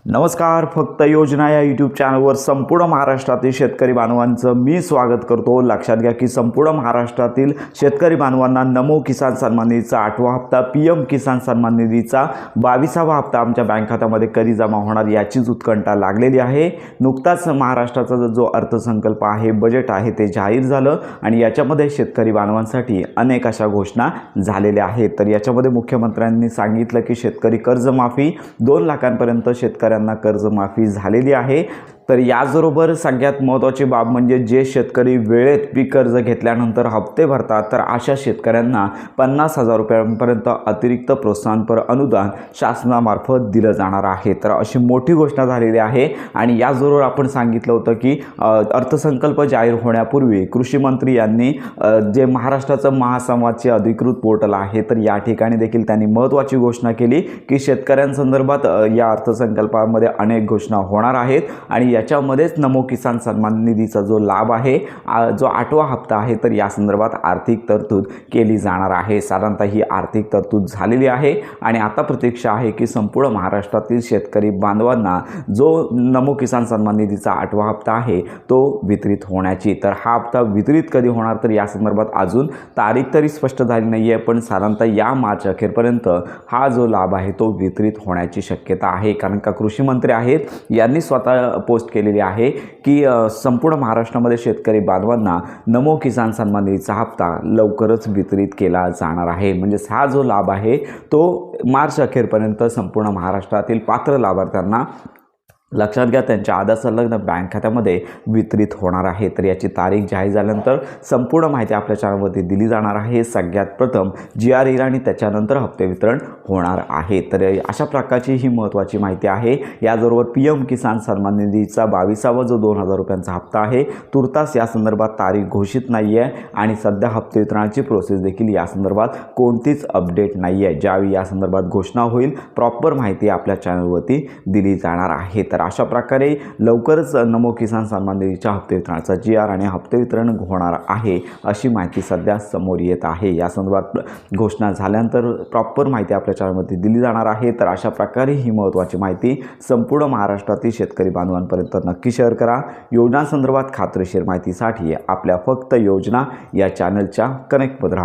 नमस्कार. फक्त योजना या यूट्यूब चॅनलवर संपूर्ण महाराष्ट्रातील शेतकरी बांधवांचं मी स्वागत करतो. लक्षात घ्या की संपूर्ण महाराष्ट्रातील शेतकरी बांधवांना नमो किसान सन्मान निधीचा 8वा हप्ता, PM किसान सन्मान निधीचा 22वा हप्ता आमच्या बँक खात्यामध्ये कधी जमा होणार याचीच उत्कंठा लागलेली आहे. नुकताच महाराष्ट्राचा जो अर्थसंकल्प आहे, बजेट आहे ते जाहीर झालं आणि याच्यामध्ये शेतकरी बांधवांसाठी अनेक अशा घोषणा झालेल्या आहेत. तर याच्यामध्ये मुख्यमंत्र्यांनी सांगितलं की शेतकरी कर्जमाफी 2 लाखांपर्यंत शेतकऱ्यांना कर्जमाफी झालेली आहे. तर याचबरोबर सगळ्यात महत्त्वाची बाब म्हणजे जे शेतकरी वेळेत पीक कर्ज घेतल्यानंतर हप्ते भरतात तर अशा शेतकऱ्यांना 50,000 रुपयांपर्यंत अतिरिक्त प्रोत्साहनपर अनुदान शासनामार्फत दिलं जाणार आहे. तर अशी मोठी घोषणा झालेली आहे. आणि याचबरोबर आपण सांगितलं होतं की अर्थसंकल्प जाहीर होण्यापूर्वी कृषी मंत्री यांनी जे महाराष्ट्राचं महासंवादचे अधिकृत पोर्टल आहे तर या ठिकाणी देखील त्यांनी महत्त्वाची घोषणा केली की शेतकऱ्यांसंदर्भात या अर्थसंकल्पामध्ये अनेक घोषणा होणार आहेत आणि याच्यामध्येच नमो किसान सन्मान निधीचा जो लाभ आहे, जो 8वा हप्ता आहे, तर या संदर्भात आर्थिक तरतूद केली जाणार आहे. साधारणतः ही आर्थिक तरतूद झालेली आहे आणि आता प्रतीक्षा आहे की संपूर्ण महाराष्ट्रातील शेतकरी बांधवांना जो नमो किसान सन्मान निधीचा 8वा हप्ता आहे तो वितरित होण्याची. तर हा हप्ता वितरित कधी होणार तर या संदर्भात अजून तारीख तरी स्पष्ट झाली नाही आहे, पण साधारणतः या मार्च अखेरपर्यंत हा जो लाभ आहे तो वितरित होण्याची शक्यता आहे. कारण का कृषी मंत्री आहेत यांनी स्वतः पोस्ट केलेली आहे की संपूर्ण महाराष्ट्रामध्ये शेतकरी बांधवांना नमो किसान सन्मान निधीचा हप्ता लवकरच वितरित केला जाणार आहे. म्हणजे हा जो लाभ आहे तो मार्च अखेरपर्यंत संपूर्ण महाराष्ट्रातील पात्र लाभार्थ्यांना लक्षात घ्या त्यांच्या आधार संलग्न बँक खात्यामध्ये वितरित होणार आहे. तर याची तारीख जाहीर झाल्यानंतर संपूर्ण माहिती आपल्या चॅनलवरती दिली जाणार आहे. सगळ्यात प्रथम GR येईल आणि त्याच्यानंतर हप्ते वितरण होणार आहे. तर अशा प्रकारची ही महत्त्वाची माहिती आहे. याचबरोबर PM किसान सन्मान निधीचा 22वा जो 2,000 रुपयांचा हप्ता आहे तुर्तास या संदर्भात तारीख घोषित नाही आहे आणि सध्या हप्ते वितरणाची प्रोसेस देखील या संदर्भात कोणतीच अपडेट नाही आहे. ज्यावेळी या संदर्भात घोषणा होईल प्रॉपर माहिती आपल्या चॅनलवरती दिली जाणार आहे. तर अशा प्रकारे लवकरच नमो किसान सन्मान निधीच्या हप्ते वितरणाचा GR आणि हप्ते वितरण होणार आहे अशी माहिती सध्या समोर येत आहे. या संदर्भात घोषणा झाल्यानंतर प्रॉपर माहिती आपल्या चॅनलमध्ये दिली जाणार आहे. तर अशा प्रकारे ही महत्त्वाची माहिती संपूर्ण महाराष्ट्रातील शेतकरी बांधवांपर्यंत नक्की शेअर करा. योजनांसंदर्भात खात्रीशीर माहितीसाठी आपल्या फक्त योजना या चॅनलच्या कनेक्टमध्ये राहा.